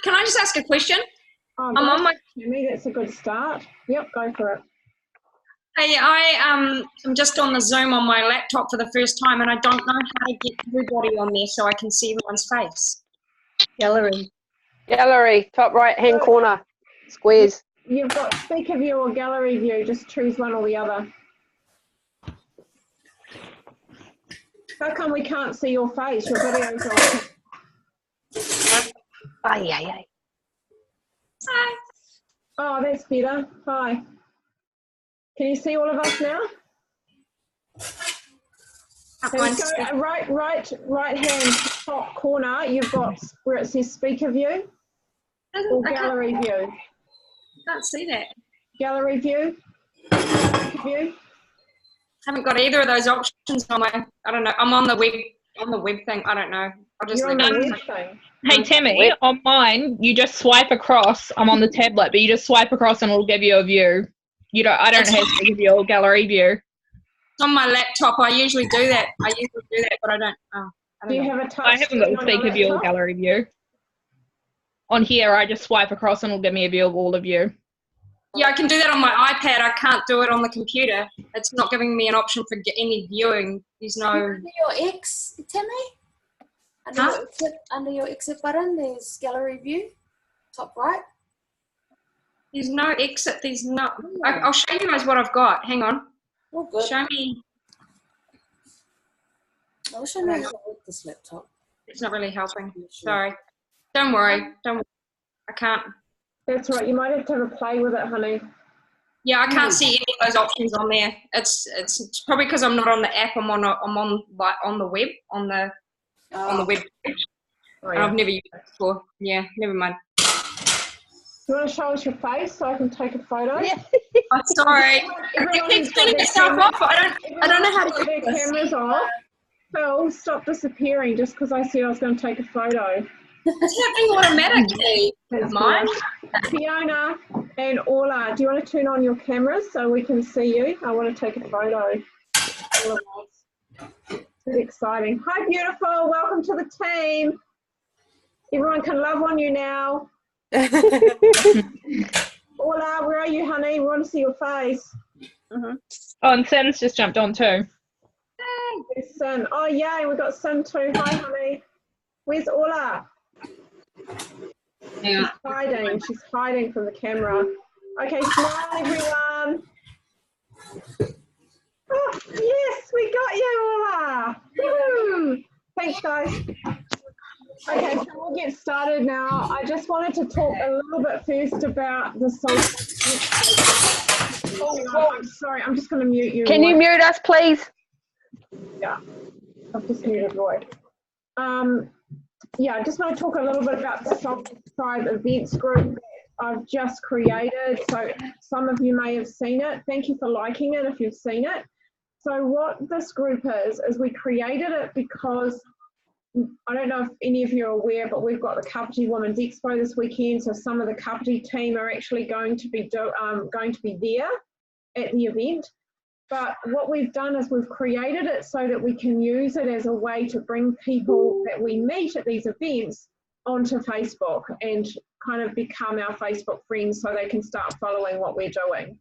Can I just ask a question? Oh, I'm on my. Tammy, that's a good start. Yep, go for it. Hey, I'm just on the Zoom on my laptop for the first time, and I don't know how to get everybody on there so I can see everyone's face. Gallery. Gallery, top right-hand corner, squares. You've got speaker view or gallery view. Just choose one or the other. How come we can't see your face? Your video's on. Aye, aye, aye. Hi. Oh, that's better. Hi. Can you see all of us now? So right hand top corner, you've got where it says speaker view or gallery view. I can't see that. Gallery view. Speaker view. Haven't got either of those options on my. I don't know. I'm on the web thing. I don't know. I'll just You're on the web thing. Hey Tammy, on mine you just swipe across. I'm on the tablet, but you just swipe across and it'll give you a view. I don't have to give you a gallery view. It's on my laptop. I usually do that. But I don't. Do you have a touch? I haven't got the speaker view or gallery view. On here, I just swipe across and it'll give me a view of all of you. Yeah, I can do that on my iPad. I can't do it on the computer. It's not giving me an option for any viewing. There's no. Under your X, Tammy? Under your exit button, there's gallery view, top right. There's no exit. There's no. I'll show you guys what I've got. Hang on. Oh, good. Show me. I wish I knew how to work this laptop. It's not really helping. Sorry. Don't worry. I can't. That's right. You might have to have a play with it, honey. Yeah, I can't see any of those options on there. It's probably because I'm not on the app. I'm on the web on the web page. Oh, yeah. I've never used it before. Yeah, never mind. You want to show us your face so I can take a photo? Yeah. I'm sorry. You keep turning yourself off. I don't know how to get their cameras off. Phil, stop disappearing just because I said I was going to take a photo. It's happening automatically. Mine. Fiona and Orla, do you want to turn on your cameras so we can see you? I want to take a photo. It's really exciting. Hi, beautiful. Welcome to the team. Everyone can love on you now. Orla, where are you, honey? We want to see your face. Oh, and Sin's just jumped on too. Hey, Sin. Oh, yay, we've got Sin too. Hi, honey. Where's Orla? Yeah. She's hiding from the camera. Okay, smile, everyone. Oh, yes, we got you, Orla. Woo. Thanks, guys. Okay, so we'll get started now. I just wanted to talk a little bit first about the social. Oh, I'm sorry, I'm just going to mute you. Can you mute us, please? Yeah, I've just muted Roy. Yeah, I just want to talk a little bit about the Tribe events group that I've just created. So some of you may have seen it. Thank you for liking it if you've seen it. So what this group is we created it because I don't know if any of you are aware, but we've got the Kapiti Women's Expo this weekend. So some of the Kapiti team are actually going to be there at the event. But what we've done is we've created it so that we can use it as a way to bring people that we meet at these events onto Facebook and kind of become our Facebook friends so they can start following what we're doing.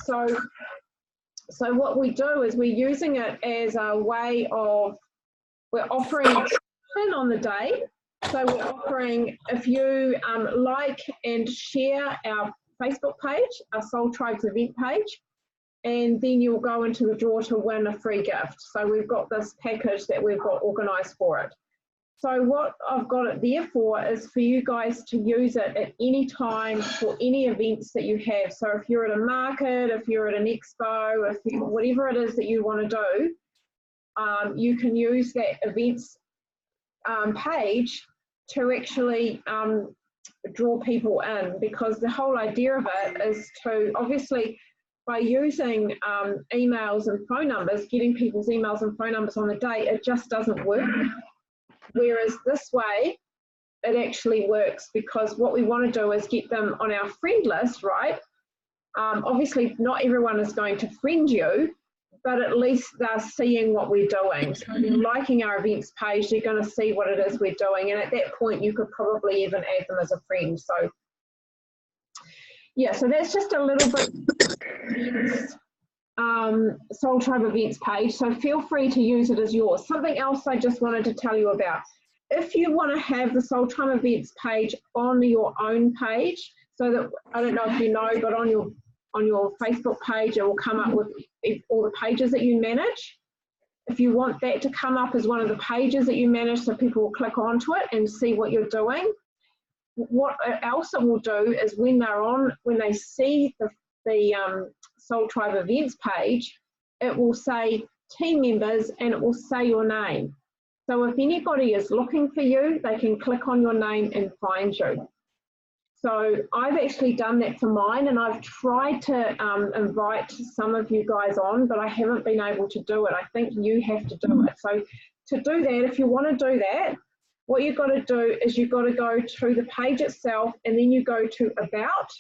So what we do is we're using it as a way of, we're offering a promotion on the day. So we're offering, if you like and share our Facebook page, our Soul Tribes event page, and then you'll go into the draw to win a free gift. So we've got this package that we've got organised for it. So what I've got it there for is for you guys to use it at any time for any events that you have. So if you're at a market, if you're at an expo, whatever it is that you want to do, you can use that events page to actually draw people in, because the whole idea of it is to, obviously, by using emails and phone numbers, getting people's emails and phone numbers on the day, it just doesn't work. Whereas this way, it actually works, because what we want to do is get them on our friend list, right? Obviously, not everyone is going to friend you, but at least they're seeing what we're doing. So if they're liking our events page, they're going to see what it is we're doing. And at that point, you could probably even add them as a friend. So yeah, so that's just a little bit Soul Tribe events page. So feel free to use it as yours. Something else I just wanted to tell you about. If you want to have the Soul Tribe events page on your own page, so that, I don't know if you know, but on your Facebook page, it will come up with all the pages that you manage. If you want that to come up as one of the pages that you manage, so people will click onto it and see what you're doing. What else it will do is when they see the Soul Tribe events page, it will say team members and it will say your name. So if anybody is looking for you, they can click on your name and find you. So I've actually done that for mine, and I've tried to invite some of you guys on, but I haven't been able to do it. I think you have to do it. So to do that, if you want to do that, what you've got to do is you've got to go to the page itself, and then you go to About,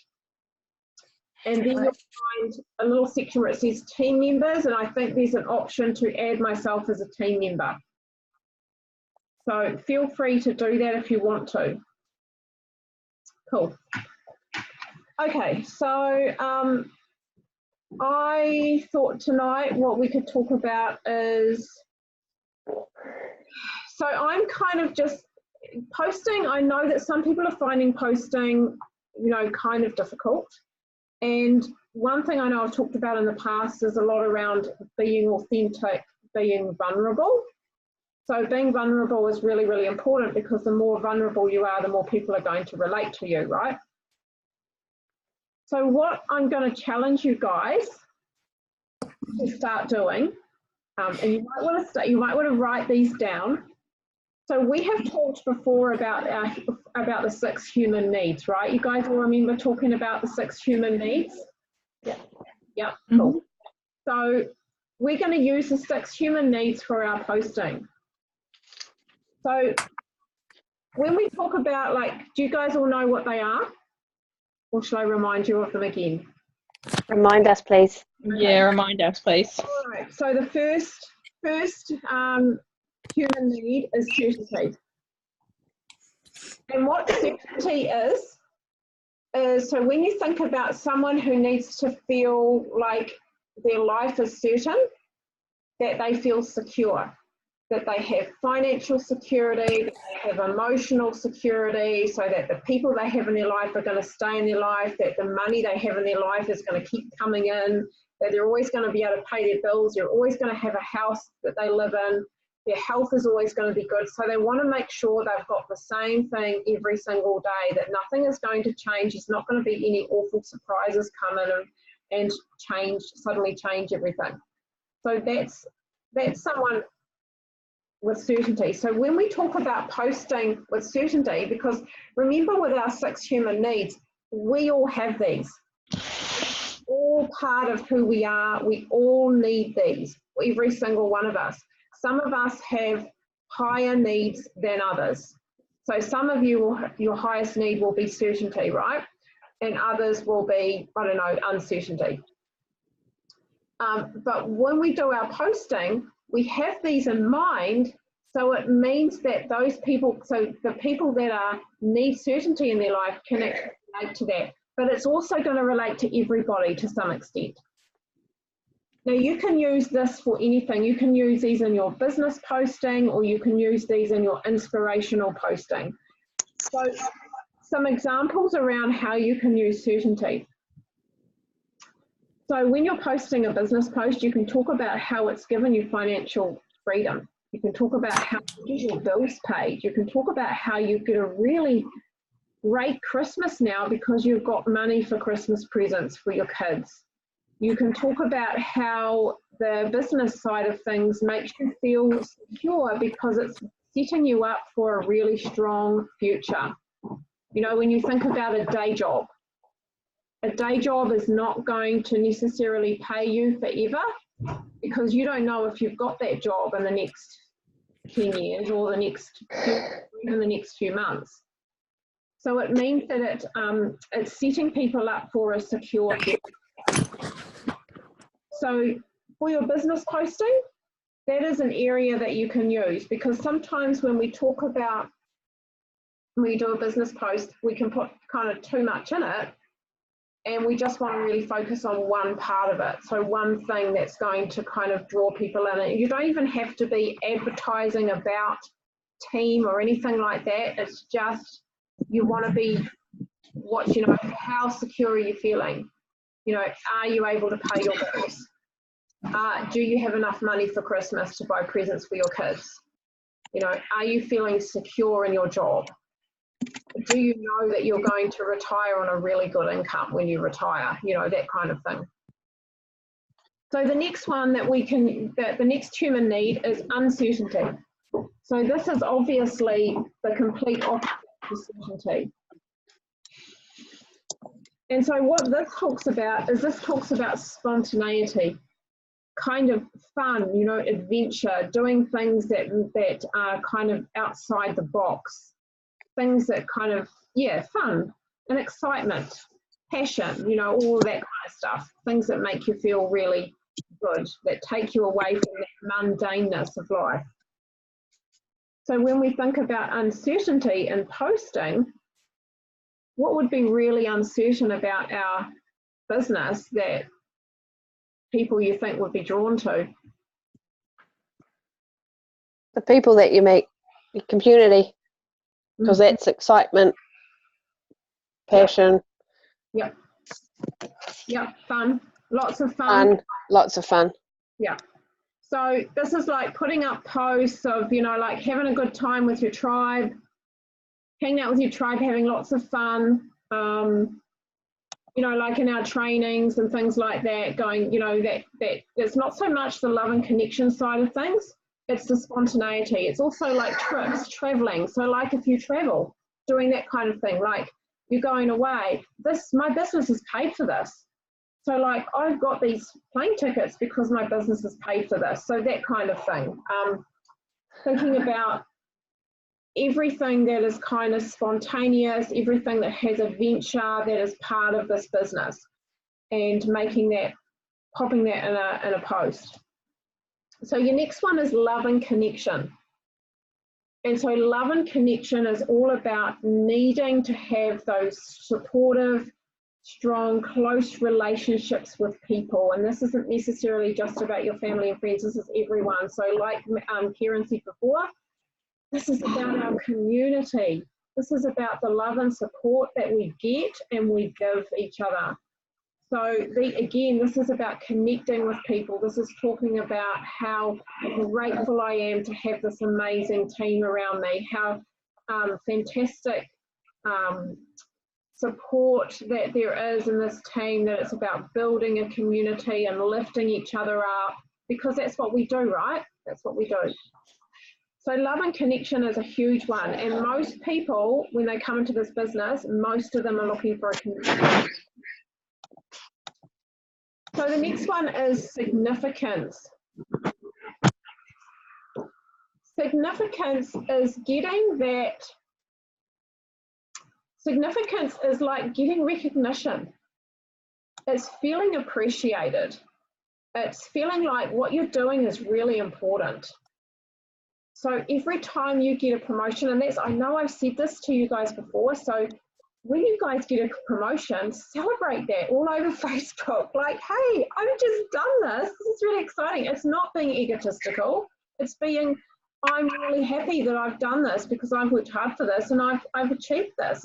and then you'll find a little section where it says team members, and I think there's an option to add myself as a team member. So feel free to do that if you want to. Cool. Okay, so I thought tonight what we could talk about is, so I'm kind of just posting. I know that some people are finding posting, kind of difficult. And one thing I know I've talked about in the past is a lot around being authentic, being vulnerable. So being vulnerable is really, really important, because the more vulnerable you are, the more people are going to relate to you, right? So what I'm going to challenge you guys to start doing, and you might want to write these down. So we have talked before about the 6 human needs, right? You guys all remember talking about the 6 human needs? Yeah. Yep. Cool. So we're going to use the 6 human needs for our posting. So when we talk about, do you guys all know what they are? Or shall I remind you of them again? Remind us, please. Okay. Yeah, remind us, please. All right. So the first human need is certainty. And what certainty is so when you think about someone who needs to feel like their life is certain, that they feel secure, that they have financial security, that they have emotional security, so that the people they have in their life are going to stay in their life, that the money they have in their life is going to keep coming in, that they're always going to be able to pay their bills, they're always going to have a house that they live in, their health is always going to be good. So they want to make sure they've got the same thing every single day, that nothing is going to change, there's not going to be any awful surprises come in and suddenly change everything. So that's someone with certainty. So when we talk about posting with certainty, because remember with our 6 human needs, we all have these. All part of who we are, we all need these, every single one of us. Some of us have higher needs than others. So some of you, your highest need will be certainty, right? And others will be, I don't know, uncertainty. But when we do our posting, we have these in mind, so it means that those people, so the people that need certainty in their life can actually relate to that. But it's also going to relate to everybody to some extent. Now you can use this for anything. You can use these in your business posting, or you can use these in your inspirational posting. So some examples around how you can use certainty. So when you're posting a business post, you can talk about how it's given you financial freedom. You can talk about how you get your bills paid. You can talk about how you get a really great Christmas now because you've got money for Christmas presents for your kids. You can talk about how the business side of things makes you feel secure because it's setting you up for a really strong future. You know, when you think about a day job is not going to necessarily pay you forever, because you don't know if you've got that job in the next 10 years or even the next few months. So it means that it's setting people up for a secure future. So for your business posting, that is an area that you can use, because sometimes when we talk about, when we do a business post, we can put kind of too much in it, and we just want to really focus on one part of it. So one thing that's going to kind of draw people in. And you don't even have to be advertising about team or anything like that. It's just, you want to be, what, you know, how secure are you feeling? You know, are you able to pay your bills? Do you have enough money for Christmas to buy presents for your kids? You know, are you feeling secure in your job? Do you know that you're going to retire on a really good income when you retire? You know, that kind of thing. So the next one that we can, that the next human need is uncertainty. So this is obviously the complete opposite of certainty. And so what this talks about is, this talks about spontaneity, kind of fun, you know, adventure, doing things that are kind of outside the box, things that kind of, yeah, fun and excitement, passion, you know, all that kind of stuff, things that make you feel really good, that take you away from that mundaneness of life. So when we think about uncertainty in posting, what would be really uncertain about our business that people you think would be drawn to? The people that you meet, your community, because that's excitement, passion. Yep. Yep, fun. Lots of fun. Lots of fun. Yeah. So this is like putting up posts of, you know, like having a good time with your tribe, hanging out with your tribe, having lots of fun. You know, like in our trainings and things like that, going, you know, that it's not so much the love and connection side of things, it's the spontaneity. It's also like trips, traveling. So like if you travel, doing that kind of thing, like you're going away, my business is paid for this. So like I've got these plane tickets because my business is paid for this. So that kind of thing. Thinking about everything that is kind of spontaneous, everything that has adventure that is part of this business, and making that, popping that in a post. So your next one is love and connection. And so love and connection is all about needing to have those supportive, strong, close relationships with people. And this isn't necessarily just about your family and friends, this is everyone. So like Karen said before, this is about our community. This is about the love and support that we get and we give each other. So again, this is about connecting with people. This is talking about how grateful I am to have this amazing team around me, how fantastic support that there is in this team, that it's about building a community and lifting each other up, because that's what we do, right? That's what we do. So love and connection is a huge one. And most people, when they come into this business, most of them are looking for a connection. So the next one is significance. Significance is getting that, significance is like getting recognition. It's feeling appreciated. It's feeling like what you're doing is really important. So every time you get a promotion, and that's, I know I've said this to you guys before, so when you guys get a promotion, celebrate that all over Facebook. Like, hey, I've just done this. This is really exciting. It's not being egotistical. It's being, I'm really happy that I've done this because I've worked hard for this and I've achieved this.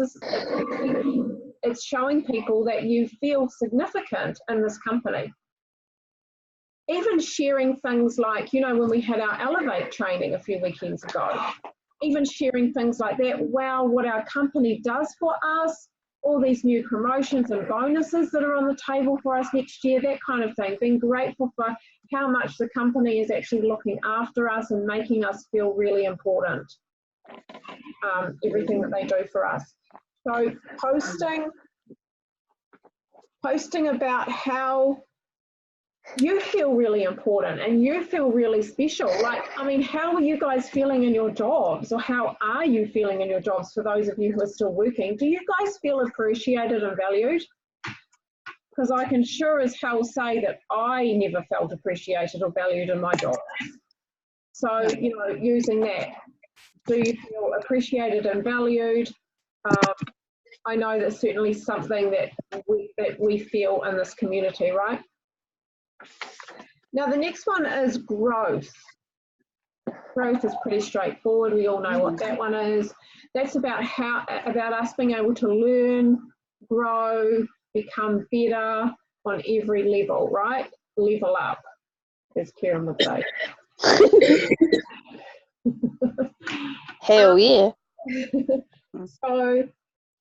It's showing people that you feel significant in this company. Even sharing things like, you know, when we had our Elevate training a few weekends ago, even sharing things like that, wow, what our company does for us, all these new promotions and bonuses that are on the table for us next year, that kind of thing, being grateful for how much the company is actually looking after us and making us feel really important, everything that they do for us. So posting about how you feel really important and you feel really special. Like, I mean, how are you guys feeling in your jobs, or how are you feeling in your jobs for those of you who are still working? Do you guys feel appreciated and valued? because I can sure as hell say that I never felt appreciated or valued in my job. So, you know, using that, do you feel appreciated and valued? I know that's certainly something that we feel in this community, right? Now, the next one is growth. Growth is pretty straightforward. We all know what that one is. That's about us being able to learn, grow, become better on every level, right? Level up, as Karen would say. Hell yeah.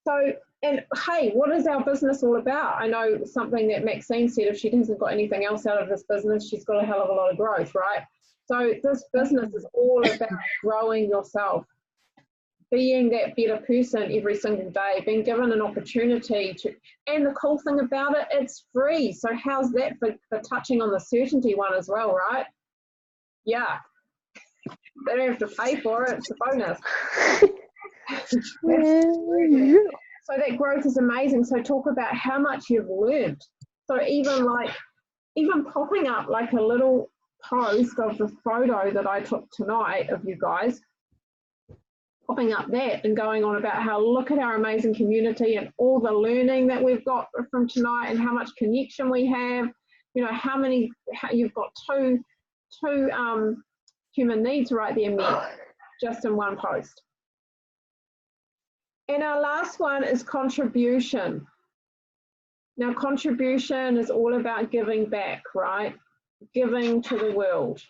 So, and hey, what is our business all about? I know something that Maxine said, if she hasn't got anything else out of this business, she's got a hell of a lot of growth, right? So this business is all about growing yourself, being that better person every single day, being given an opportunity to, and the cool thing about it, it's free. So how's that for touching on the certainty one as well, right? Yeah. They don't have to pay for it, it's a bonus. So that growth is amazing. So talk about how much you've learned. So even popping up like a little post of the photo that I took tonight of you guys, popping up that and going on about how look at our amazing community and all the learning that we've got from tonight and how much connection we have. You know, how you've got two human needs right there met just in one post. And our last one is contribution. Now, contribution is all about giving back, right? Giving to the world.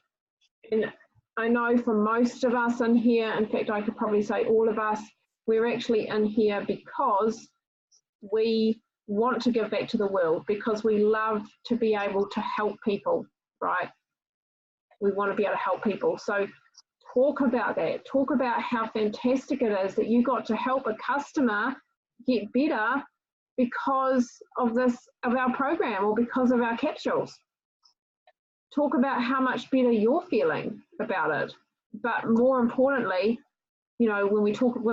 And I know for most of us in here, in fact, I could probably say all of us, we're actually in here because we want to give back to the world, because we love to be able to help people, right? We want to be able to help people. So talk about that. Talk about how fantastic it is that you got to help a customer get better because of our program or because of our capsules. Talk about how much better you're feeling about it. But more importantly, you know, when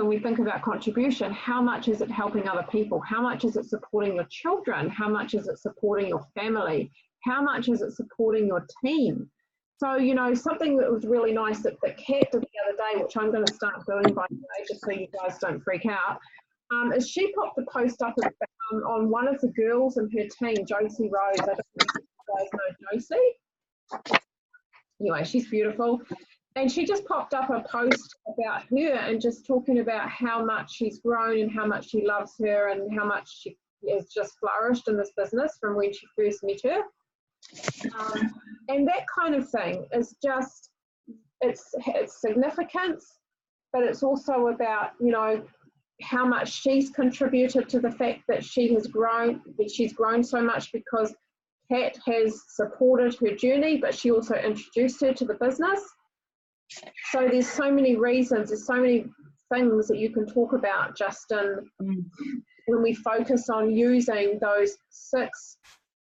we think about contribution, how much is it helping other people? How much is it supporting your children? How much is it supporting your family? How much is it supporting your team? So, you know, something that was really nice that Kat did the other day, which I'm going to start doing by today, just so you guys don't freak out, is she popped a post up on one of the girls in her team, Josie Rose. I don't know if you guys know Josie. Anyway, she's beautiful. And she just popped up a post about her and just talking about how much she's grown and how much she loves her and how much she has just flourished in this business from when she first met her. And that kind of thing is just, it's significance, but it's also about, you know, how much she's contributed to the fact that she's grown so much because Kat has supported her journey, but she also introduced her to the business. So there's so many reasons, there's so many things that you can talk about just when we focus on using those 6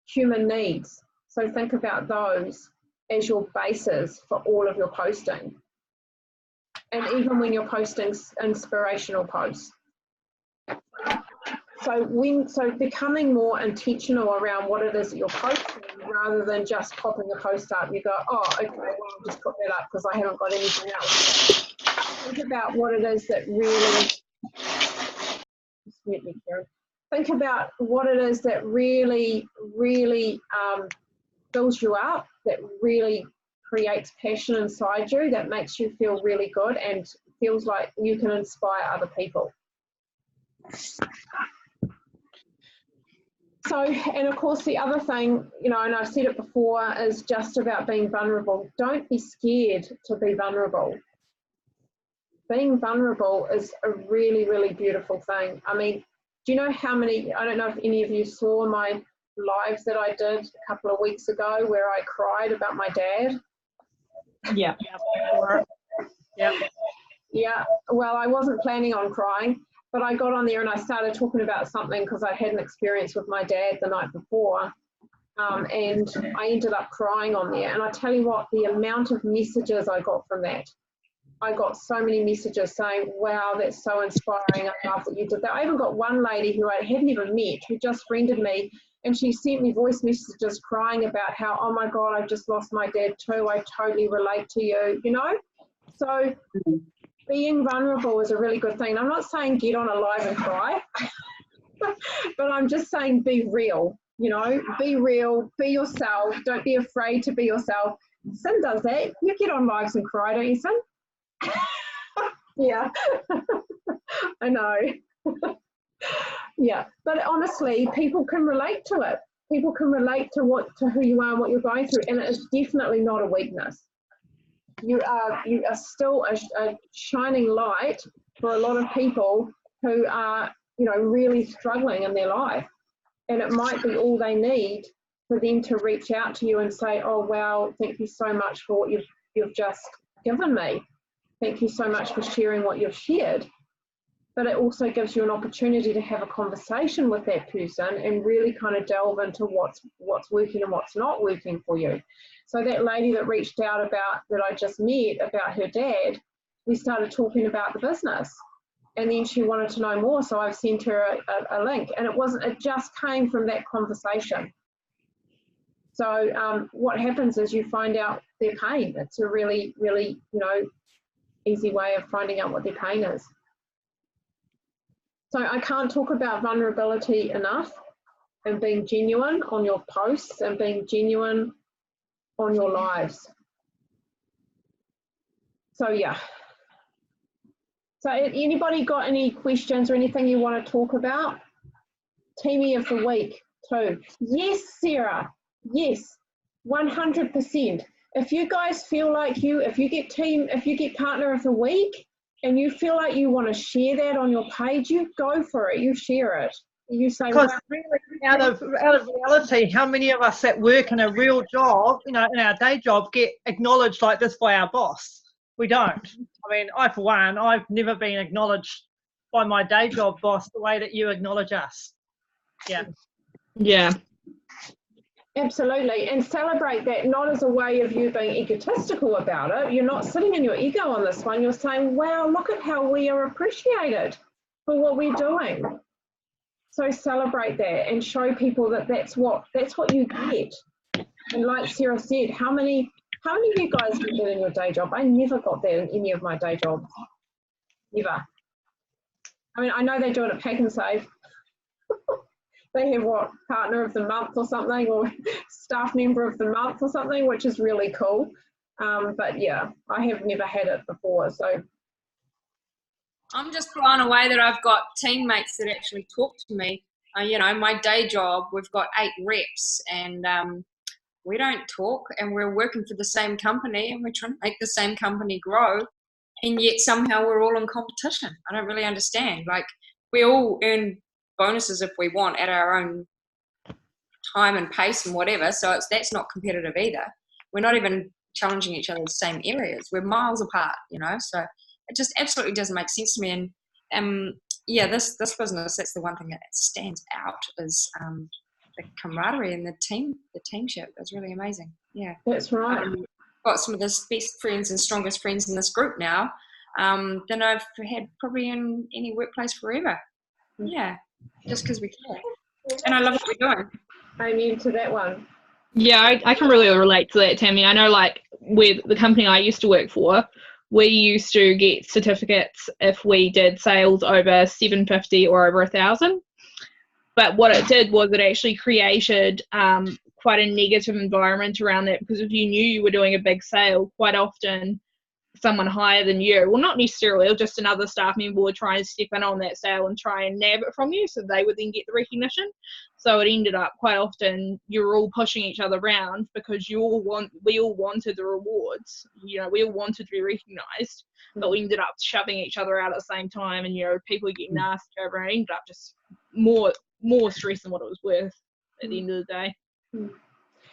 human needs. So think about those as your basis for all of your posting. And even when you're posting inspirational posts. So becoming more intentional around what it is that you're posting rather than just popping a post up. You go, oh, okay, well, I'll just put that up because I haven't got anything else. Think about what it is that really, think about what it is that really, really fills you up, that really creates passion inside you, that makes you feel really good and feels like you can inspire other people. So, and of course the other thing, you know, and I've said it before, is just about being vulnerable. Don't be scared to be vulnerable. Being vulnerable is a really, really beautiful thing. I mean, do you know how many, I don't know if any of you saw my lives that I did a couple of weeks ago where I cried about my dad? Yeah. Yeah, well, I wasn't planning on crying, but I got on there and I started talking about something because I had an experience with my dad the night before, and I ended up crying on there. And I tell you what, the amount of messages I got from that, I got so many messages saying, wow, that's so inspiring. I love that you did that. I even got one lady who I hadn't even met, who just friended me, and she sent me voice messages crying about how, oh my God, I've just lost my dad too. I totally relate to you, you know? So being vulnerable is a really good thing. I'm not saying get on a live and cry, but I'm just saying be real, you know, be real, be yourself. Don't be afraid to be yourself. Sin does that. You get on lives and cry, don't you, Sin? Yeah, I know. Yeah, but honestly, people can relate to it. People can relate to who you are and what you're going through, and it is definitely not a weakness. You are still a shining light for a lot of people who are, you know, really struggling in their life, and it might be all they need for them to reach out to you and say, oh wow, thank you so much for what you've just given me. Thank you so much for sharing what you've shared. But it also gives you an opportunity to have a conversation with that person and really kind of delve into what's working and what's not working for you. So that lady that reached out that I just met about her dad, we started talking about the business, and then she wanted to know more. So I've sent her a link, and it just came from that conversation. So what happens is you find out their pain. It's a really, really, you know, easy way of finding out what their pain is. So I can't talk about vulnerability enough, and being genuine on your posts and being genuine on your lives. So yeah. So anybody got any questions or anything you want to talk about? Teamie of the week too. Yes, Sarah. Yes, 100%. If you guys feel like if you get partner of the week and you feel like you want to share that on your page, you go for it. You share it. You say, because really, out of reality, how many of us that work in a real job, you know, in our day job, get acknowledged like this by our boss? We don't. I mean, I for one, I've never been acknowledged by my day job boss the way that you acknowledge us. Yeah. Yeah. absolutely, and celebrate that, not as a way of you being egotistical about it. You're not sitting in your ego on this one. You're saying, wow, look at how we are appreciated for what we're doing. So celebrate that and show people that that's what you get. And like Sarah said, how many of you guys get that in your day job? I never got that in any of my day jobs. Never. I mean, I know they do it at Pack and Save. They have what, partner of the month or something, or staff member of the month or something, which is really cool. But yeah, I have never had it before. So I'm just blown away that I've got teammates that actually talk to me. You know, my day job, we've got 8 reps, and we don't talk, and we're working for the same company, and we're trying to make the same company grow, and yet somehow we're all in competition. I don't really understand. Like, we all earn bonuses if we want at our own time and pace and whatever, so that's not competitive either. We're not even challenging each other in the same areas. We're miles apart, you know, so it just absolutely doesn't make sense to me. And yeah, this business, that's the one thing that stands out is the camaraderie and the teamship is really amazing. Yeah, that's right. Got some of the best friends and strongest friends in this group now than I've had probably in any workplace forever. Yeah, just because we care. And I love what we're doing. Amen to that one. Yeah, I can really relate to that, Tammy. I know, like, with the company I used to work for, we used to get certificates if we did sales over 750 or over 1,000. But what it did was it actually created quite a negative environment around that, because if you knew you were doing a big sale, quite often someone higher than you, well, not necessarily, just another staff member would try and step in on that sale and try and nab it from you, so they would then get the recognition. So it ended up quite often you're all pushing each other around because we all wanted the rewards. You know, we all wanted to be recognised, but we ended up shoving each other out at the same time, and, you know, people getting nasty over, and it ended up just more stress than what it was worth at the end of the day.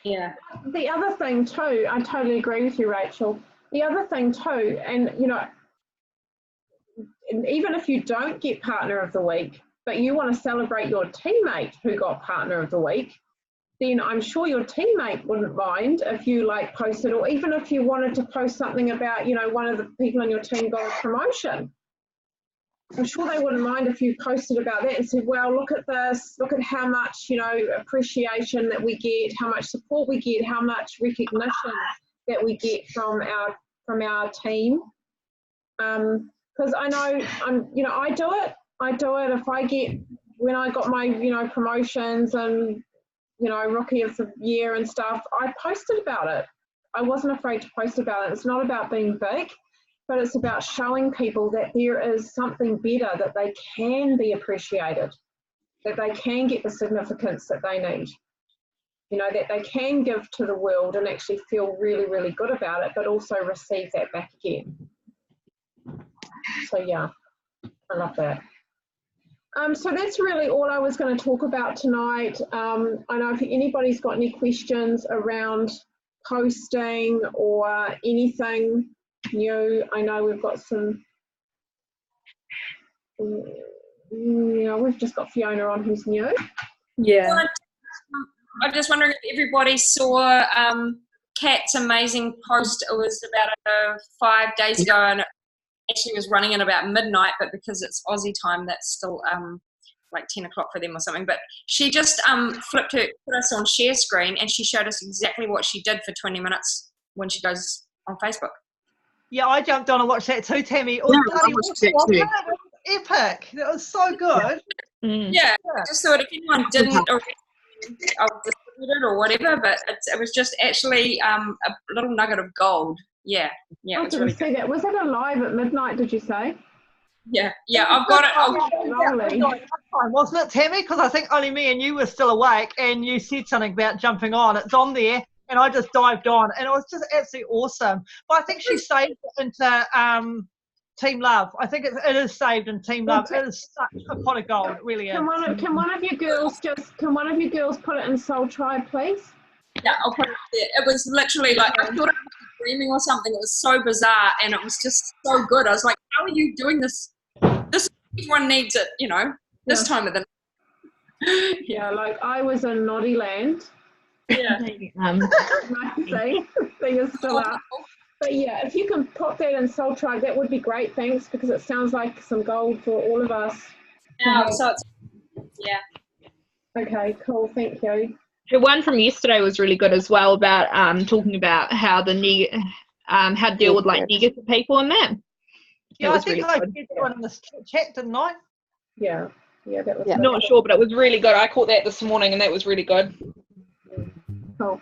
Yeah. The other thing too, I totally agree with you, Rachel. The other thing too, and you know, even if you don't get partner of the week, but you want to celebrate your teammate who got partner of the week, then I'm sure your teammate wouldn't mind if you like posted, or even if you wanted to post something about, you know, one of the people on your team got a promotion. I'm sure they wouldn't mind if you posted about that and said, well, look at this, look at how much, you know, appreciation that we get, how much support we get, how much recognition that we get from our team. Because I know I do it if I get, when I got my, you know, promotions and, you know, Rookie of the Year and stuff, I posted about it. I wasn't afraid to post about it. It's not about being big, but it's about showing people that there is something better, that they can be appreciated, that they can get the significance that they need, you know, that they can give to the world and actually feel really, really good about it, but also receive that back again. So yeah, I love that. So that's really all I was going to talk about tonight. I know if anybody's got any questions around posting or anything new, I know we've got some, you know, we've just got Fiona on who's new. Yeah. I'm just wondering if everybody saw Kat's amazing post. It was about 5 days ago, and it actually was running at about midnight, but because it's Aussie time, that's still like 10 o'clock for them or something. But she just put us on share screen, and she showed us exactly what she did for 20 minutes when she goes on Facebook. Yeah, I jumped on and watched that too, Tammy. It was bloody awesome, wasn't it? It was epic. It was so good. Yeah, I just thought if anyone didn't, or I'll distribute it or whatever, but it was just actually a little nugget of gold. Yeah, I it was really see good. that. Was that a live at midnight, did you say? Yeah, I've got it. Wasn't it, Tammy? Because I think only me and you were still awake, and you said something about jumping on. It's on there, and I just dived on, and it was just absolutely awesome. But I think she saved it into Team Love. I think it is saved in Team Love. It is such a pot of gold. It really is. Can one of you girls put it in Soul Tribe, please? Yeah, I'll put it there. It was literally like, I thought I was dreaming or something. It was so bizarre, and it was just so good. I was like, how are you doing this? Everyone needs it, you know, this time of the night. Yeah, like I was in Noddy Land. Yeah. Thing is still up. But yeah, if you can put that in Soul Tribe, that would be great, thanks, because it sounds like some gold for all of us. So it's, Okay, cool, thank you. The one from yesterday was really good as well, about talking about how how to deal with like negative people and that. Yeah, I think I did that one in the chat, didn't I? Yeah, that was Not sure, but it was really good. I caught that this morning, and that was really good. Cool.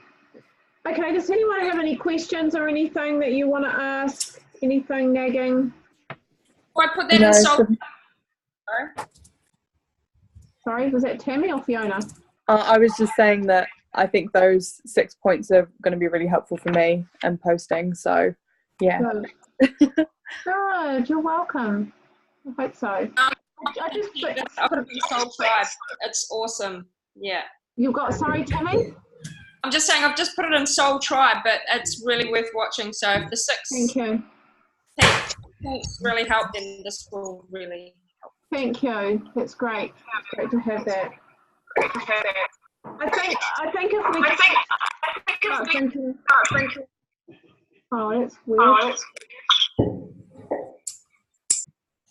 Okay, does anyone have any questions or anything that you want to ask? Anything nagging? I put that in Soul. Sorry, was that Tammy or Fiona? I was just saying that I think those 6 points are going to be really helpful for me in posting. So, yeah. Good, you're welcome. I hope so. I just put it in Soul Tribe. It's awesome. Yeah. You've got, sorry, Tammy? I'm just saying I've just put it in Soul Tribe, but it's really worth watching. So if the 6 points really help, then this will really help. Thank you. That's great. It's great to have that. I think if we start thinking, oh, that's weird.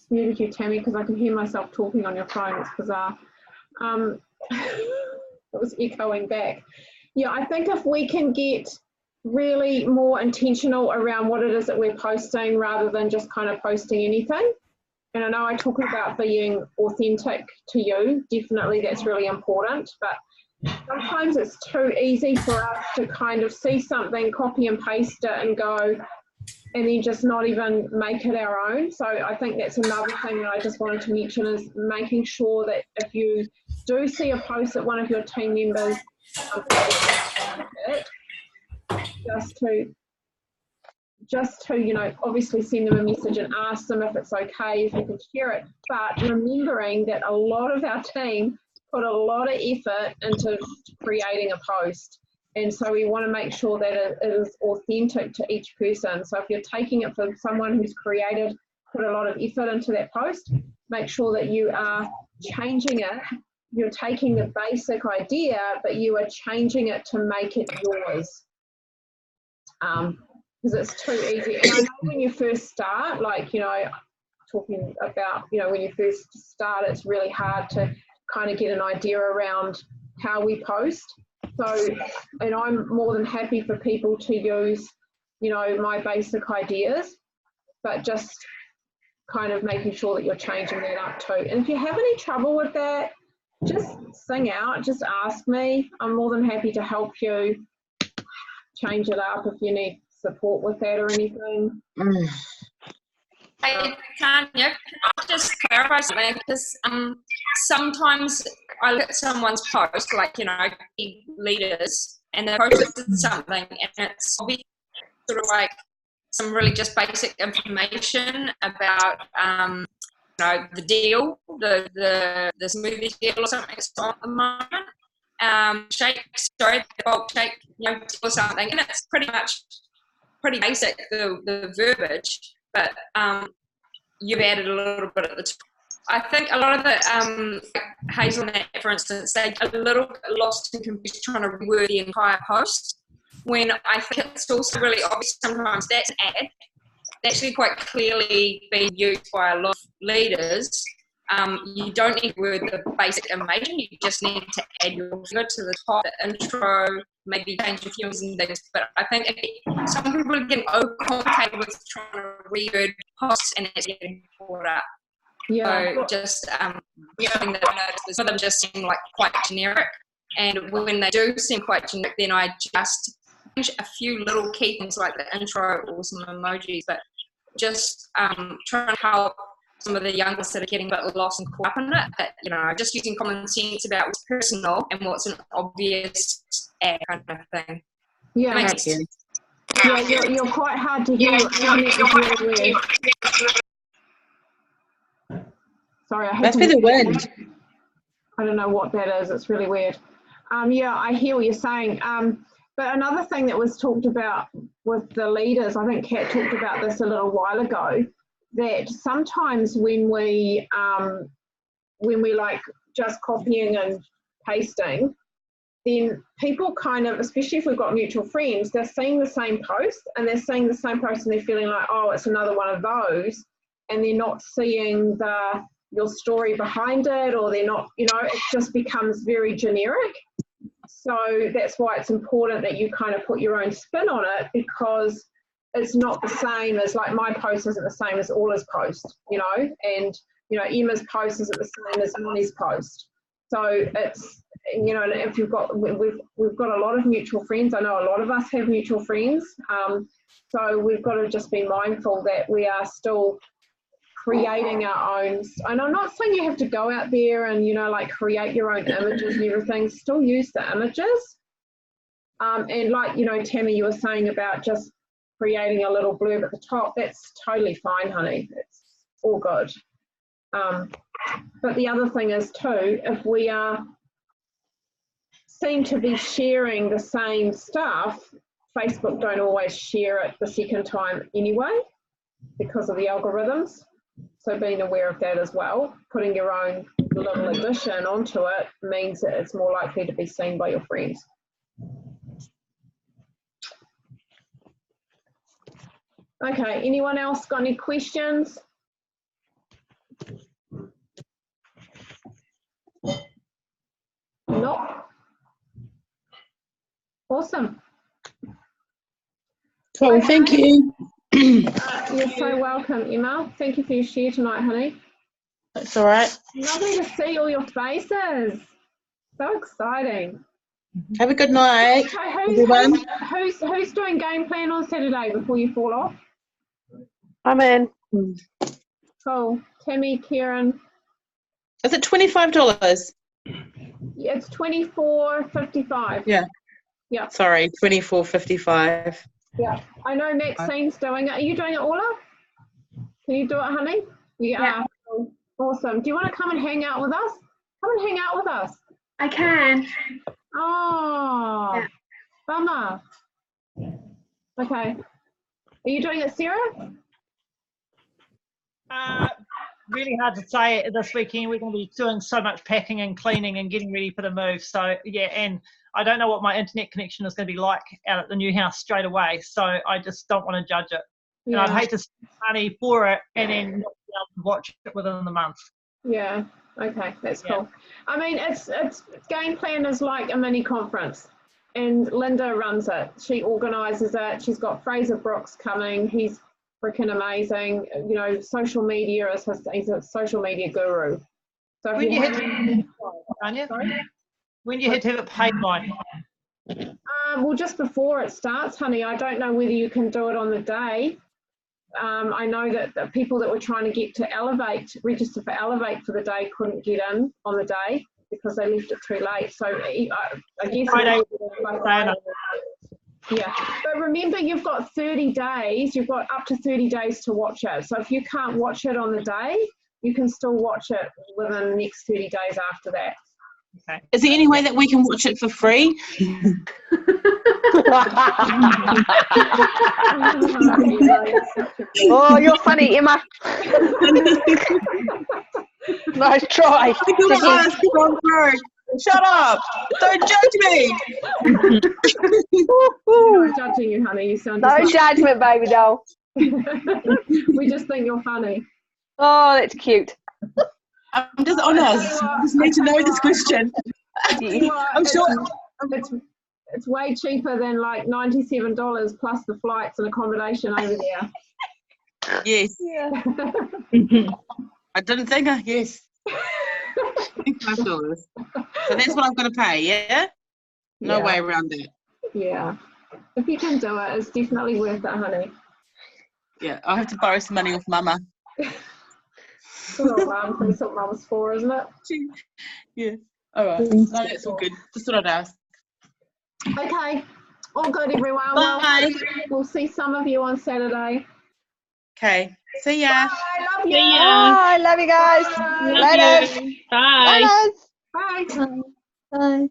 Muted you, Tammy, because I can hear myself talking on your phone. It's bizarre. It was echoing back. Yeah, I think if we can get really more intentional around what it is that we're posting rather than just kind of posting anything. And I know I talk about being authentic to you. Definitely that's really important. But sometimes it's too easy for us to kind of see something, copy and paste it and go, and then just not even make it our own. So I think that's another thing that I just wanted to mention, is making sure that if you do see a post that one of your team members just to, you know, obviously send them a message and ask them if it's okay, if you can share it. But remembering that a lot of our team put a lot of effort into creating a post. And so we want to make sure that it is authentic to each person. So if you're taking it from someone who's created, put a lot of effort into that post, make sure that you are changing it you're taking the basic idea, but you are changing it to make it yours. Because it's too easy. And I know when you first start, like, you know, talking about, you know, when you first start, it's really hard to kind of get an idea around how we post. So, and I'm more than happy for people to use, you know, my basic ideas, but just kind of making sure that you're changing that up too. And if you have any trouble with that, just sing out, just ask me. I'm more than happy to help you change it up if you need support with that or anything. Hey, Tanya, can I just clarify something? Because sometimes I look at someone's post, like, you know, leaders, and they posted something, and it's obviously sort of like some really just basic information about, you know, the deal, this movie deal or something that's on at the moment. The bulk shake, you know, or something, and it's pretty basic, the verbiage, but you've added a little bit at the top. I think a lot of the Hazelnet, for instance, they get a little bit lost and confused trying to reword the entire post, when I think it's also really obvious sometimes that's an ad actually quite clearly being used by a lot of leaders. You don't need to word the basic information, you just need to add your figure to the top, the intro, maybe change a few things. But I think some people are getting overcomplicated with trying to reword posts and it's getting caught up. Yeah. So just the thing that I noticed is some of them just seem like quite generic, and when they do seem quite generic, then I just change a few little key things like the intro or some emojis, but just trying to help some of the youngsters that are getting a bit lost and caught up in it. But, you know, just using common sense about what's personal and what's an obvious ad kind of thing. Yeah. Yeah, you're quite hard to hear. Really weird. Sorry, I must be the wind. I don't know what that is. It's really weird. Yeah, I hear what you're saying. But another thing that was talked about with the leaders, I think Kat talked about this a little while ago, that sometimes when we like just copying and pasting, then people kind of, especially if we've got mutual friends, they're seeing the same post and they're seeing the same post and they're feeling like, oh, it's another one of those, and they're not seeing your story behind it, or they're not, you know, it just becomes very generic. So that's why it's important that you kind of put your own spin on it, because it's not the same as, like, my post isn't the same as Orla's post, you know, and, you know, Emma's post isn't the same as Monty's post. So it's, you know, if we've got a lot of mutual friends. I know a lot of us have mutual friends. So we've got to just be mindful that we are still creating our own. And I'm not saying you have to go out there and, you know, like, create your own images and everything. Still use the images. And like, you know, Tammy, you were saying about just creating a little blurb at the top. That's totally fine, honey. It's all good. But the other thing is too, if we seem to be sharing the same stuff, Facebook don't always share it the second time anyway because of the algorithms. So being aware of that as well, putting your own little addition onto it means that it's more likely to be seen by your friends. Okay, anyone else got any questions? Nope. Awesome. Cool, Okay. thank you. You're so welcome, Emma. Thank you for your share tonight, honey. That's all right. Lovely to see all your faces. So exciting. Have a good night, Okay, everyone. who's doing game plan on Saturday before you fall off? I'm in. Cool. Tammy, Kieran. Is it $25? Yeah, it's $24.55. Yeah. Yeah. Sorry, $24.55. Yeah. I know Maxine's doing it. Are you doing it, Orla? Can you do it, honey? Yeah. Cool. Awesome. Do you want to come and hang out with us? Come and hang out with us. I can. Oh, Yeah. bummer. Okay. Are you doing it, Sarah? really hard to say this weekend. We're going to be doing so much packing and cleaning and getting ready for the move. So yeah, and I don't know what my internet connection is going to be like out at the new house straight away. So I just don't want to judge it. And I'd hate to spend money for it and then not be able to watch it within the month. Yeah. Okay, that's cool. I mean, it's game plan is like a mini conference, and Linda runs it. She organises it. She's got Fraser Brooks coming. He's freaking amazing. You know, social media is he's a social media guru. So When you hit to have it paid by? Well, just before it starts, honey. I don't know whether you can do it on the day. I know that the people that were trying to get to register for Elevate for the day couldn't get in on the day because they left it too late. So I guess Friday. Yeah, but remember you've got 30 days. You've got up to 30 days to watch it. So if you can't watch it on the day, you can still watch it within the next 30 days after that. Okay. Is there any way that we can watch it for free? Oh, you're funny, Emma. Nice try. Shut up! Don't judge me. We're not judging you, honey. You sound No judgment, baby doll. We just think you're funny. Oh, that's cute. I'm just honest. I just need to know this question. I'm sure. It's way cheaper than like $97 plus the flights and accommodation over there. Yes. Yeah. I didn't think yes. $25. So that's what I'm going to pay, yeah? No way around that. Yeah. If you can do it, it's definitely worth it, honey. Yeah, I'll have to borrow some money off Mama. Good old mum, that's what mum's for, isn't it? Yeah. All right. No, that's all good. Just thought I'd ask. Okay. All good, everyone. Bye. We'll see some of you on Saturday. Okay. See ya. Bye. Love you. See ya. Bye. Love you guys. Love Later. you. Bye. Later. Bye. Bye.